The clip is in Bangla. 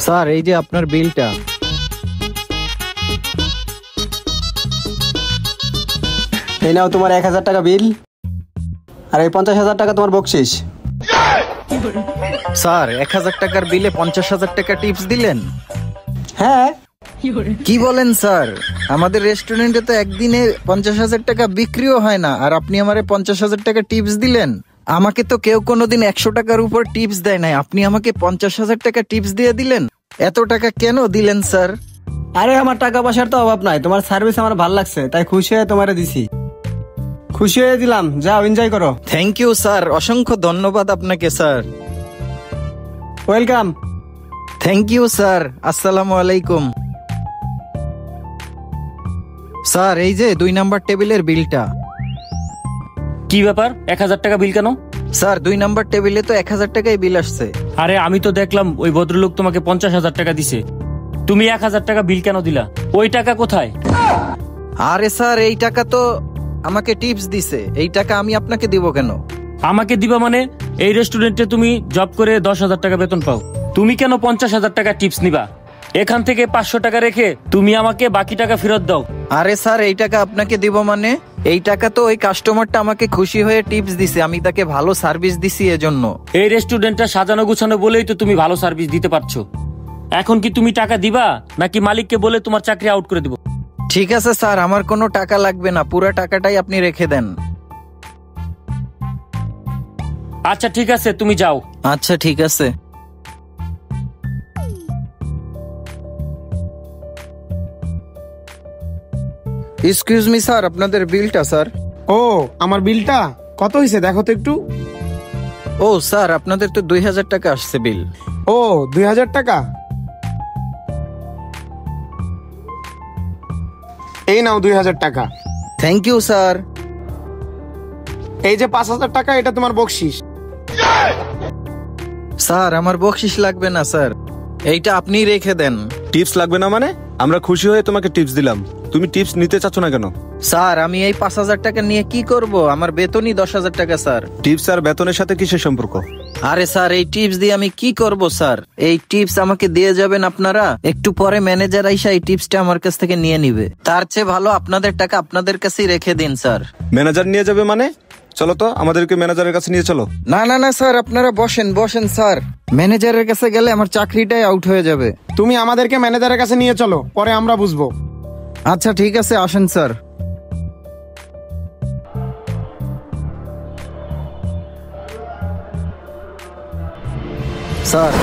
স্যার এই যে আপনার বিলটা। এই নাও তোমার 1000 টাকা বিল, আর এই 50,000 টাকা তোমার বকশিস। স্যার 1000 টাকার বিলে 50,000 টাকা টিপস দিলেন? হ্যাঁ। কি বলেন স্যার? আমাদের রেস্টুরেন্টে তো একদিনে 50,000 টাকা বিক্রিও হয় না, আর আপনি আমারে 50,000 টাকা টিপস দিলেন? আমাকে তো কেউ কোনোদিন 100 টাকার উপর টিপস দেয় নাই, আপনি আমাকে 50,000 টাকা টিপস দিয়ে দিলেন। এত টাকা কেন দিলেন স্যার? আরে আমার টাকা পয়সার তো অভাব নাই, তোমার সার্ভিস আমার ভালো লাগছে তাই খুশি হয়ে তোমারে দিছি। খুশি হয়ে দিলাম, যাও এনজয় করো। থ্যাংক ইউ স্যার, অসংখ্য ধন্যবাদ আপনাকে sir. Welcome. Thank you sir. আসসালামু আলাইকুম। স্যার এই যে 2 নাম্বার টেবিলের বিলটা। কি ব্যাপার, 1000 টাকা বিল কেন? স্যার 2 নাম্বার টেবিলে তো 1000 টাকাই বিল আসছে। আরে আমি তো দেখলাম ওই ভদ্রলোক তোমাকে 50,000 টাকা দিছে, তুমি 1000 টাকা বিল কেন দিলা? ওই টাকা কোথায়? আরে স্যার এই টাকা তো আমাকে টিপস দিছে, এই টাকা আমি আপনাকে দিব কেন? আমাকে দিবা মানে? এই রেস্টুরেন্টে তুমি জব করে 10,000 টাকা বেতন পাও, তুমি কেন 50,000 টাকা টিপস নিবা? এখান থেকে 500 টাকা রেখে তুমি আমাকে বাকি টাকা ফেরত দাও। আরে স্যার এই টাকা আপনাকে দিব মানে? এই টাকা তো ওই কাস্টমারটা আমাকে খুশি হয়ে টিপস দিছে, আমি তাকে ভালো সার্ভিস দিছি এজন্য। এই রেস্টুরেন্টটা সাজানো গুছানো বলেই তো তুমি ভালো সার্ভিস দিতে পারছো। এখন কি তুমি টাকা দিবা নাকি মালিককে বলে তোমার চাকরি আউট করে দিব? ঠিক আছে স্যার, আমার কোনো টাকা লাগবে না, পুরো টাকাটাই আপনি রেখে দেন। আচ্ছা ঠিক আছে, তুমি যাও। আচ্ছা ঠিক আছে। এক্সকিউজ মি স্যার, আপনাদের বিলটা স্যার। ও, আমার বিলটা কত হয়েছে দেখো তো একটু। ও স্যার আপনাদের তো 2000 টাকা আসছে বিল। ও 2000 টাকা, এই নাও 2000 টাকা। Thank you sir. এই যে 5000 টাকা, এটা তোমার বকশিস। স্যার আমার বকশিস লাগবে না স্যার, এইটা আপনি রেখে দেন। টিপস লাগবে না মানে? আমরা খুশি হয়ে তোমাকে টিপস দিলাম, তুমি টিপস নিতে চাচ্ছ না কেন? স্যার আমি এই 5000 টাকা নিয়ে কি করব? আমার বেতনই 10,000 টাকা স্যার। টিপস আর বেতনের সাথে কিসের সম্পর্ক? আরে স্যার এই টিপস দিয়ে আমি কি করব স্যার? এই টিপস আমাকে দিয়ে যাবেন আপনারা, একটু পরে ম্যানেজার আইসা এই টিপসটা আমার কাছ থেকে নিয়ে নিবে। তার চেয়ে ভালো আপনাদের টাকা আপনাদের কাছেই রেখে দিন স্যার। ম্যানেজার নিয়ে যাবে মানে? চলো তো আমাদেরকে ম্যানেজারের কাছে নিয়ে চলো। না না না স্যার, আপনারা বসেন বসেন স্যার, ম্যানেজারের কাছে গেলে আমার চাকরিটাই আউট হয়ে যাবে। তুমি আমাদেরকে ম্যানেজারের কাছে নিয়ে চলো, পরে আমরা বুঝবো। আচ্ছা ঠিক আছে, আসেন স্যার। স্যার